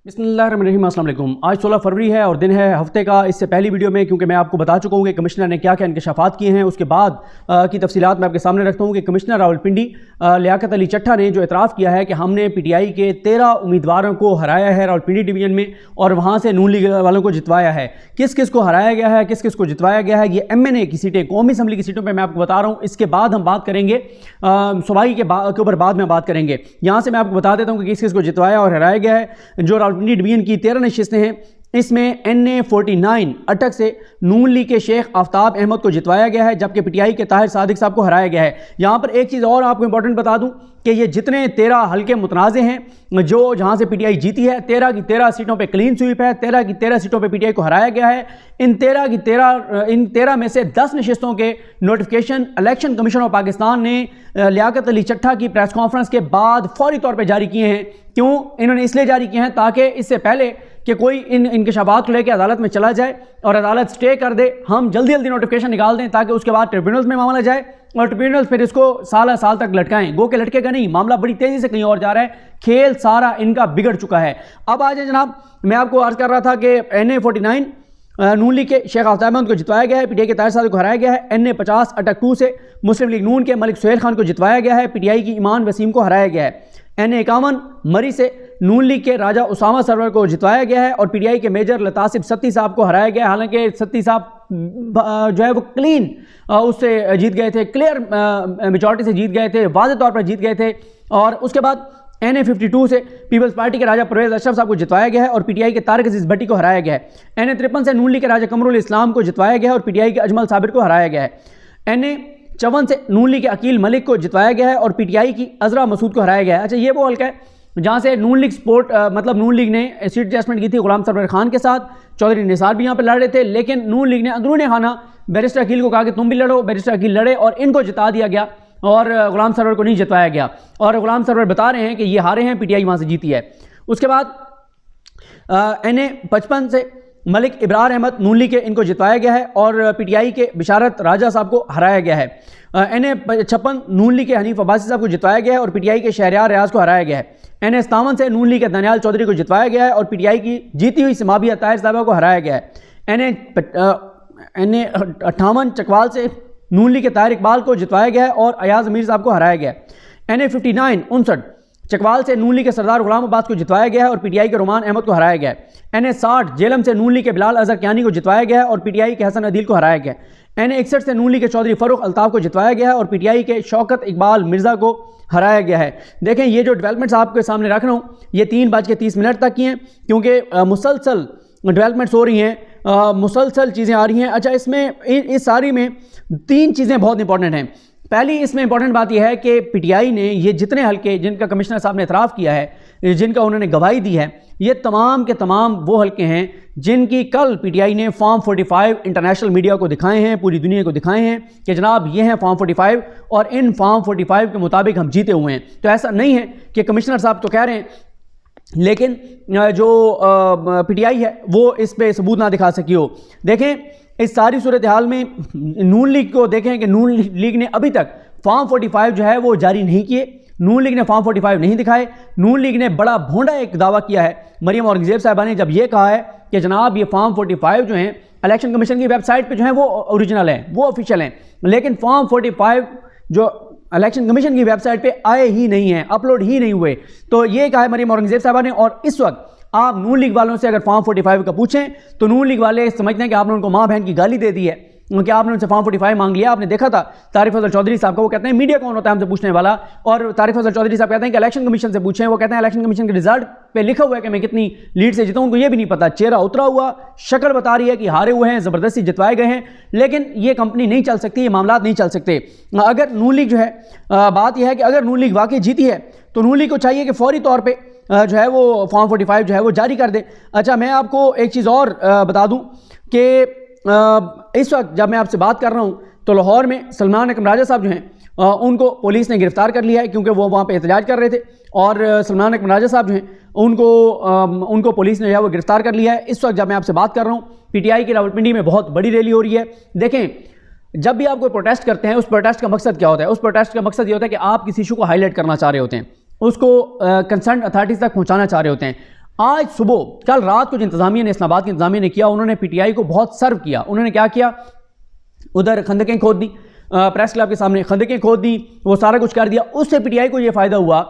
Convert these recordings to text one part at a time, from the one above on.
बिस्मिल्लाहिर्रहमानिर्रहीम, अस्सलाम वालेकुम। आज 16 फरवरी है और दिन है हफ्ते का। इससे पहली वीडियो में क्योंकि मैं आपको बता चुका हूँ कि कमिश्नर ने क्या क्या इंकशाफात किए हैं, उसके बाद की तफसीलात मैं आपके सामने रखता हूँ कि कमिश्नर रावलपिंडी लियाकत अली चट्ठा ने जो एतराफ़ किया है कि हमने PTI के 13 उम्मीदवारों को हराया है रावलपिंडी डिवीज़न में और वहाँ से नून लीग वालों को जितवाया है। किस किस को हराया गया है, किस किस को जितवाया गया है, ये MNA की सीटें, कौमी असम्बली की सीटों पर मैं आपको बता रहा हूँ। इसके बाद हम बात करेंगे सूबाई के ऊपर, बाद में बात करेंगे। यहाँ से मैं आपको बता देता हूँ कि किस किस को जितवाया और हराया गया है। जो रावलपिंडी डिवीजन की 13 नशिस्तें हैं, इसमें NA49 अटक से नून लीग के शेख आफ्ताब अहमद को जितवाया गया है, जबकि PTI के ताहिर सादिक साहब को हराया गया है। यहाँ पर एक चीज़ और आपको इंपॉर्टेंट बता दूं कि ये जितने 13 हल्के मुतनाज़े हैं जो जहाँ से PTI जीती है, 13 की 13 सीटों पे क्लीन स्वीप है, 13 की 13 सीटों पे PTI को हराया गया है। इन 13 में से 10 नशिस्तों के notification election commission of Pakistan ने लियाकत अली चट्ठा की प्रेस कॉन्फ्रेंस के बाद फौरी तौर पर जारी किए हैं। क्यों इन्होंने इसलिए जारी किए हैं ताकि इससे पहले कि कोई इन इंकशाफात को लेकर अदालत में चला जाए और अदालत स्टे कर दे, हम जल्दी जल्दी नोटिफिकेशन निकाल दें ताकि उसके बाद ट्रिब्यूनल्स में मामला जाए और ट्रिब्यूनल्स फिर इसको साल तक लटकाएं। गो के लटकेगा नहीं, मामला बड़ी तेज़ी से कहीं और जा रहा है, खेल सारा इनका बिगड़ चुका है। अब आ जाए जनाब, मैं आपको अर्ज़ कर रहा था कि NA49 नून लीग के शेख आफ्ताब अहमद को जितवाया गया है, PTI के ताहिर सादिक को हराया गया है। NA50 अटक 2 से मुस्लिम लीग नून के मलिक सुहेल खान को जितवाया गया है, PTI की ईमान वसीम को हराया गया है। NA51 मरी से नून लीग के राजा उसामा सरवर को जितवाया गया है और PTI के मेजर लतासिब सत्ती साहब को हराया गया है। हालांकि सत्ती साहब जो है वो क्लीन उससे जीत गए थे, क्लियर मेजॉरिटी से जीत गए थे, वाज़ेह तौर पर जीत गए थे। और उसके बाद NA52 से पीपल्स पार्टी के राजा परवेज अशरफ साहब को जितवाया गया है और PTI के तारिक अजीज भट्टी को हराया गया है। NA53 से नून लीग के राजा कमरुल इस्लाम को जितवाया गया है और PTI के अजमल साबिर को हराया गया है। NA54 से नून लीग के अकील मलिक को जितवाया गया है और PTI की अजरा मसूद को हराया गया है। अच्छा, ये वो हल्का है जहाँ से नून लीग सपोर्ट मतलब नून लीग ने सीट एडजस्टमेंट की थी गुलाम सरवर खान के साथ। चौधरी निसार भी यहाँ पर लड़ रहे थे, लेकिन नून लीग ने अंदरूनी खाना बैरिस्टर अकील को कहा कि तुम भी लड़ो। बैरिस्टर अकील लड़े और इनको जिता दिया गया और गुलाम सरवर को नहीं जितवाया गया। और गुलाम सरवर बता रहे हैं कि ये हारे हैं, PTI वहाँ से जीती है। उसके बाद NA55 से मलिक इब्रार अहमद नून लीग के इनको जितवाया गया है और PTI के बिशारत राजा साहब को हराया गया है। NA56 नून लीग के हनीफ अब्बासी साहब को जितवाया गया है और PTI के शहरियार रियाज को हराया गया है। NA57 से नून लीग के दनियाल चौधरी को जितवाया गया है और PTI की जीती हुई समाबिया ताहिर साहबा को हराया गया है। NA58 चकवाल से नून लीग के ताहिर इकबाल को जितवाया गया है और अयाज अमीर साहब को हराया गया है। NA59 चकवाल से नून लीग के सरदार गुलाम अब्बास को जितवाया गया है और PTI के रोमान अहमद को हराया गया है। NA60 जेलम से नून लीग के बिलाल अजहर कियानी को जितवाया गया है और PTI के हसन अदील को हराया गया है। NA61 से नून लीग के चौधरी फरूख अल्ताफ को जितवाया गया है और PTI के शौकत इकबाल मिर्ज़ा को हराया गया है। देखें, ये जो डेवलपमेंट्स आपके सामने रख रहा हूँ ये 3:30 तक की हैं, क्योंकि मुसलसल डेवलपमेंट्स हो रही हैं, मुसलसल चीज़ें आ रही हैं। अच्छा, इसमें इस सारी में 3 चीज़ें बहुत इंपॉर्टेंट हैं। पहली इसमें इंपॉर्टेंट बात यह है कि PTI ने ये जितने हल्के जिनका कमिश्नर साहब ने एतराफ़ किया है, जिनका उन्होंने गवाही दी है, ये तमाम के तमाम वो हल्के हैं जिनकी कल PTI ने फॉर्म 45 इंटरनेशनल मीडिया को दिखाए हैं, पूरी दुनिया को दिखाए हैं कि जनाब ये हैं फॉर्म 45 और इन फॉर्म 45 के मुताबिक हम जीते हुए हैं। तो ऐसा नहीं है कि कमिश्नर साहब तो कह रहे हैं लेकिन जो PTI है वो इस पर सबूत ना दिखा सकी हो। देखें, इस सारी सूरत हाल में नून लीग को देखें कि नून लीग ने अभी तक फॉर्म 45 जो है वो जारी नहीं किए, नून लीग ने फॉर्म 45 नहीं दिखाए। नून लीग ने बड़ा भोंडा एक दावा किया है, मरियम औरंगजेब साहिबा ने जब ये कहा है कि जनाब ये फॉर्म 45 जो हैं इलेक्शन कमीशन की वेबसाइट पे जो है वो ओरिजिनल हैं, वो ऑफिशियल हैं, लेकिन फॉर्म 45 जो इलेक्शन कमीशन की वेबसाइट पे आए ही नहीं हैं, अपलोड ही नहीं हुए। तो ये कहा है मरियम औरंगजेब साहिबा ने। और इस वक्त आप नून लीग वालों से अगर फॉर्म 45 का पूछें तो नून लीग वाले समझते हैं कि आपने उनको माँ बहन की गाली दे दी है, क्योंकि आपने उनसे फॉर्म 45 मांग लिया। आपने देखा था तारिक फजल चौधरी साहब को, वो कहते हैं मीडिया कौन होता है हमसे पूछने वाला, और तारिक फजल चौधरी साहब कहते हैं कि इलेक्शन कमीशन से पूछें। वो कहते हैं इलेक्शन कमीशन के रिजल्ट पे लिखा हुआ है कि मैं कितनी लीड से जीता हूं, उनको ये भी नहीं पता। चेहरा उतरा हुआ, शक्ल बता रही है कि हारे हुए हैं, ज़बरदस्ती जितवाए गए हैं, लेकिन ये कंपनी नहीं चल सकती, ये मामला नहीं चल सकते। अगर नून लीग जो है, बात यह है कि अगर नून लीग वाकई जीती है तो नून लीग को चाहिए कि फौरी तौर पर जो है वो फॉर्म 45 जो है वो जारी कर दे। अच्छा, मैं आपको एक चीज़ और बता दूं कि इस वक्त जब मैं आपसे बात कर रहा हूं तो लाहौर में सलमान अकरम राजा साहब जो हैं उनको पुलिस ने गिरफ्तार कर लिया है, क्योंकि वो वहाँ पे एहतजाज कर रहे थे और सलमान अकरम राजा साहब जो हैं उनको पुलिस ने जो है वो गिरफ्तार कर लिया है। इस वक्त जब मैं आपसे बात कर रहा हूँ PTI की रावलपिंडी में बहुत बड़ी रैली हो रही है। देखें, जब भी आप कोई प्रोटेस्ट करते हैं उस प्रोटेस्ट का मकसद क्या होता है? उस प्रोटेस्ट का मकसद ये होता है कि आप किसी इशू को हाईलाइट करना चाह रहे होते हैं, उसको कंसर्न अथॉरिटीज़ तक पहुंचाना चाह रहे होते हैं। आज सुबह, कल रात को जो इंतजामिया ने, इस्लामाबाद की इंतजामिया ने किया, उन्होंने पीटीआई को बहुत सर्व किया। उन्होंने क्या किया, उधर खंदकें खोद दी, प्रेस क्लब के सामने खंदकें खोद दी, वो सारा कुछ कर दिया। उससे पीटीआई को ये फ़ायदा हुआ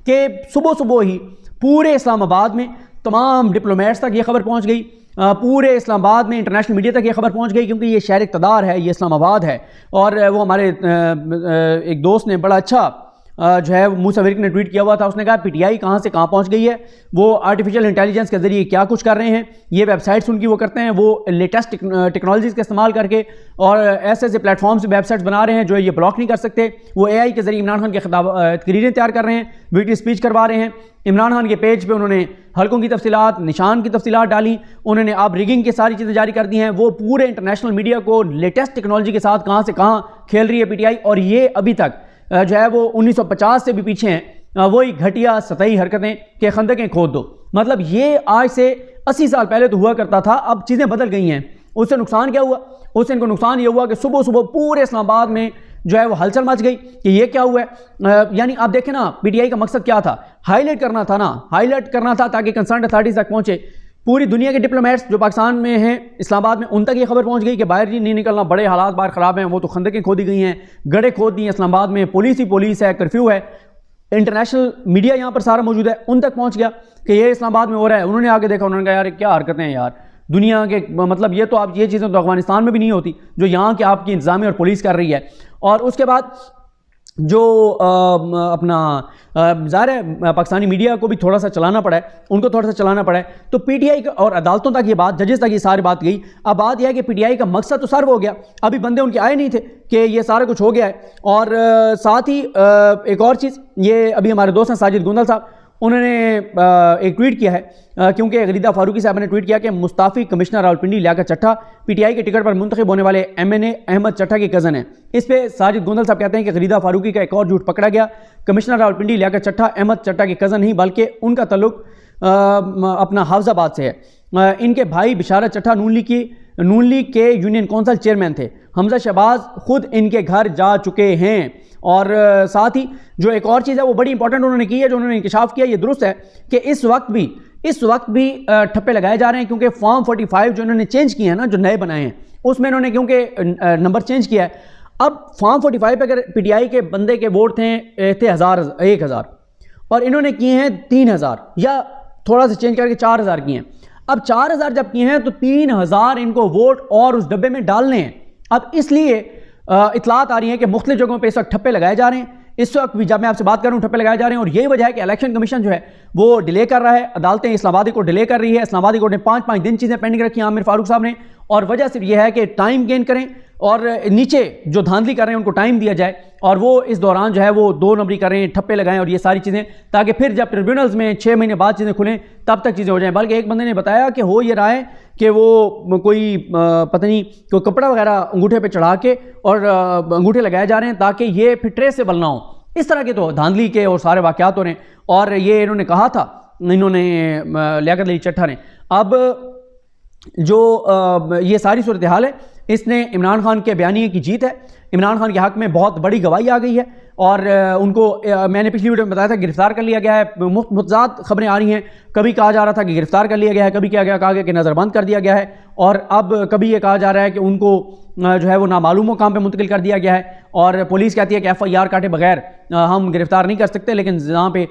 कि सुबह सुबह ही पूरे इस्लामाबाद में तमाम डिप्लोमेट्स तक ये खबर पहुंच गई, पूरे इस्लामाबाद में इंटरनेशनल मीडिया तक ये खबर पहुंच गई, क्योंकि ये शहर इक़्तिदार है, ये इस्लामाबाद है। और वो हमारे एक दोस्त ने बड़ा अच्छा जो है मूसा विर्क ने ट्वीट किया हुआ था, उसने कहा पीटीआई कहाँ से कहाँ पहुँच गई है, वो आर्टिफिशियल इंटेलिजेंस के ज़रिए क्या कुछ कर रहे हैं, ये वेबसाइट्स उनकी वो करते हैं, वो लेटेस्ट टेक्नोलॉजीज़ का इस्तेमाल करके और ऐसे ऐसे प्लेटफॉर्म से वेबसाइट्स बना रहे हैं जो ये ब्लॉक नहीं कर सकते। वो एआई के ज़रिए इमरान खान के तकरीरें तैयार कर रहे हैं, वीडियो स्पीच करवा रहे हैं। इमरान खान के पेज पे उन्होंने हलकों की तफसीलात, निशान की तफसीलात डाली, उन्होंने अब रिगिंग की सारी चीज़ें जारी कर दी हैं। वो पूरे इंटरनेशनल मीडिया को लेटेस्ट टेक्नोलॉजी के साथ कहाँ से कहाँ खेल रही है पीटीआई, और ये अभी तक जो है वो 1950 से भी पीछे हैं, वही घटिया सतही हरकतें के खंदकें खोद दो। मतलब ये आज से 80 साल पहले तो हुआ करता था, अब चीज़ें बदल गई हैं। उससे नुकसान क्या हुआ, उससे इनको नुकसान ये हुआ कि सुबह सुबह पूरे इस्लामाबाद में जो है वो हलचल मच गई कि ये क्या हुआ है। यानी आप देखें ना, पीटीआई का मकसद क्या था, हाईलाइट करना था ना, हाईलाइट करना था ताकि कंसर्न अथॉरिटीज तक पहुंचे। पूरी दुनिया के डिप्लोमेट्स जो पाकिस्तान में हैं, इस्लामाबाद में, उन तक ये खबर पहुंच गई कि बाहर जी नहीं निकलना, बड़े हालात बाहर ख़राब हैं। वो तो खंदकें खोदी गई हैं, गड्ढे खोद दिए इस्लामाबाद में, पुलिस ही पुलिस है, कर्फ्यू है। इंटरनेशनल मीडिया यहाँ पर सारा मौजूद है, उन तक पहुँच गया कि ये इस्लामाबाद में हो रहा है। उन्होंने आगे देखा, उन्होंने कहा यार क्या हरकतें हैं यार, दुनिया के मतलब ये तो आप ये चीज़ें तो अफगानिस्तान में भी नहीं होती जो यहाँ के आपकी इंतज़ामिया और पुलिस कर रही है। और उसके बाद जो अपना ज़ाहिर है पाकिस्तानी मीडिया को भी थोड़ा सा चलाना पड़ा है, उनको थोड़ा सा चलाना पड़ा है। तो पीटीआई और अदालतों तक ये बात, जजेस तक ये सारी बात गई। अब बात यह है कि पीटीआई का मकसद तो सर्व हो गया, अभी बंदे उनके आए नहीं थे कि ये सारा कुछ हो गया है। और साथ ही एक और चीज़, ये अभी हमारे दोस्त हैं साजिद गुंदल साहब, उन्होंने एक ट्वीट किया है, क्योंकि गरीदा फारूकी साहब ने ट्वीट किया कि मुस्ताफ़ी कमिश्नर रावलपिंडी लियाकत चट्टा पीटीआई के टिकट पर मुंतखब होने वाले एमएनए अहमद चट्टा के कज़न हैं। इस पे साजिद गुंदल साहब कहते हैं कि गरीदा फारूकी का एक और झूठ पकड़ा गया। कमिश्नर रावलपिंडी लियाकत चट्टा अहमद चट्टा के कज़न नहीं बल्कि उनका तल्लुक अपना हाफजाबाद से है। इनके भाई बिशारत चट्टा नून लीग के यूनियन कौंसिल चेयरमैन थे। हमजा शहबाज खुद इनके घर जा चुके हैं। और साथ ही जो एक और चीज़ है वो बड़ी इंपॉर्टेंट उन्होंने की है, जो उन्होंने इंकशाफ किया, ये दुरुस्त है कि इस वक्त भी ठप्पे लगाए जा रहे हैं, क्योंकि फॉर्म 45 जो इन्होंने चेंज किए हैं ना, जो नए बनाए हैं, उसमें इन्होंने क्योंकि नंबर चेंज किया है। अब फॉर्म 45 पे अगर पीटीआई के बंदे के वोट थे 1000 और इन्होंने किए हैं 3000 या थोड़ा सा चेंज करके 4000 किए हैं। अब 4000 जब किए हैं तो 3000 इनको वोट और उस डब्बे में डालने हैं। अब इसलिए इतलात आ रही है कि मुख्तलिफ जगहों पे इस वक्त ठप्पे लगाए जा रहे हैं। इस वक्त भी जब मैं आपसे बात कर रहा हूँ ठप्पे लगाए जा रहे हैं, और यही वजह है कि इलेक्शन कमीशन जो है वो डिले कर रहा है, अदालतें इस्लामाबादी को डिले कर रही है। इस्लामाबादी कोर्ट ने 5-5 दिन चीज़ें पेंडिंग रखी हैं आमिर फारूक साहब ने, और वजह सिर्फ यह है कि टाइम गेन करें और नीचे जो धांधली कर रहे हैं उनको टाइम दिया जाए, और वो इस दौरान जो है वो 2 नंबरी करें, ठप्पे लगाएं और ये सारी चीज़ें, ताकि फिर जब ट्रिब्यूनल्स में 6 महीने बाद चीज़ें खुलें तब तक चीज़ें हो जाएं। बल्कि एक बंदे ने बताया कि हो ये रहा है कि वो कोई पता नहीं कोई कपड़ा वगैरह अंगूठे पे चढ़ा के और अंगूठे लगाए जा रहे हैं ताकि ये फिर ट्रेसेबल ना हो। इस तरह के तो धांधली के और सारे वाक़यात हो रहे हैं, और ये इन्होंने कहा था, इन्होंने लियाकत अली चट्टा ने। अब जो ये सारी सूरत हाल है, इसने इमरान खान के बयानिए की जीत है। इमरान खान के हक़ में बहुत बड़ी गवाही आ गई है, और उनको मैंने पिछली वीडियो में बताया था गिरफ्तार कर लिया गया है। मुतज़ाद खबरें आ रही हैं, कभी कहा जा रहा था कि गिरफ्तार कर लिया गया है, कभी कहा गया कि नज़रबंद कर दिया गया है, और अब कभी ये कहा जा रहा है कि उनको जो है वो नामालूम काम पे मुंतकिल कर दिया गया है। और पुलिस कहती है कि FIR काटे बगैर हम गिरफ्तार नहीं कर सकते, लेकिन जहाँ पे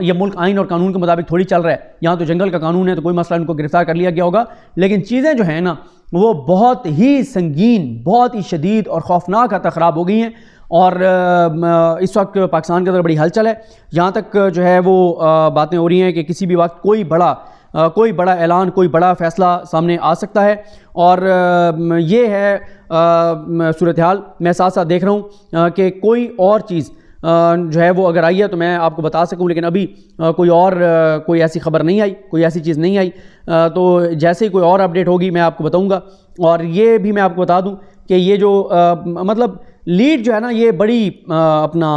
ये मुल्क आइन और कानून के मुताबिक थोड़ी चल रहा है, यहाँ तो जंगल का कानून है तो कोई मसला, उनको गिरफ्तार कर लिया गया होगा। लेकिन चीज़ें जो है ना वो बहुत ही संगीन, बहुत ही शदीद और खौफनाक हद तक ख़राब हो गई हैं। और इस वक्त पाकिस्तान के अंदर बड़ी हलचल है, यहाँ तक जो है वो बातें हो रही हैं कि किसी भी वक्त कोई बड़ा ऐलान, कोई बड़ा फ़ैसला सामने आ सकता है। और ये है सूरत हाल। मैं साथ साथ देख रहा हूँ कि कोई और चीज़ जो है वो अगर आई है तो मैं आपको बता सकूं, लेकिन अभी कोई ऐसी खबर नहीं आई, कोई ऐसी चीज़ नहीं आई। तो जैसे ही कोई और अपडेट होगी मैं आपको बताऊंगा। और ये भी मैं आपको बता दूं कि ये जो मतलब लीड जो है ना, ये बड़ी अपना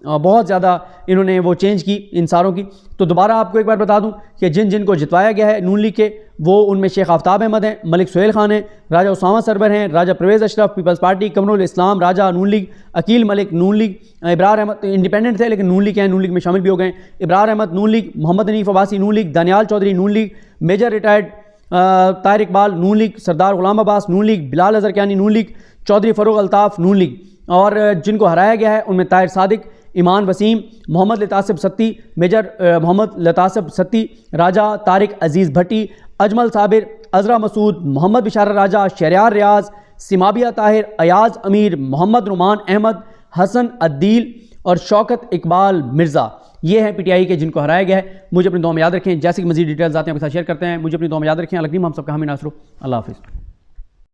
बहुत ज़्यादा इन्होंने वो चेंज की इन सारों की। तो दोबारा आपको एक बार बता दूं कि जिनको जितवाया गया है नून लीग के, वो उनमें शेख आफ्ताब अहमद हैं, मलिक सुहेल खान हैं, राजा उसामा सरवर हैं, राजा परवेज़ अशरफ पीपल्स पार्टी, कमरुल इस्लाम राजा नून लीग, अकील मलिक नून लीग, इब्रार अहमद इंडिपेंडेंट थे लेकिन नून लीग हैं, नून लीग में शामिल भी हो गए, Ibrar Ahmed Noon League, Mohammad Hanif Abbasi Noon League, Daniyal Chaudhry Noon League, major retired Tahir Iqbal Noon League, Sardar Ghulam Abbas Noon League, Bilal Azhar Kiyani Noon League, Chaudhry Farooq Altaf Noon League. और जिनको हराया गया है उनमें ताहिर सादिक, ईमान वसीम, मोहम्मद लतासिब सत्ती, मेजर मोहम्मद लतासिब सत्ती, राजा तारिक अजीज़ भट्टी, अजमल साबिर, अजरा मसूद, मोहम्मद बिशारा राजा, शहरयार रियाज, सिमाबिया ताहिर, अयाज अमीर, मोहम्मद रुमान अहमद, हसन अद्दील और शौकत इकबाल मिर्ज़ा, ये हैं पीटीआई के जिनको हराया गया है। मुझे अपनी दुआ में याद रखें। जैसे कि मज़ीद डिटेल्स आते हैं आपके साथ शेयर करते हैं। मुझे अपनी दुआ में याद रखें। अलग हम सबका हामी नासरो। अल्लाह हाफ़िज़।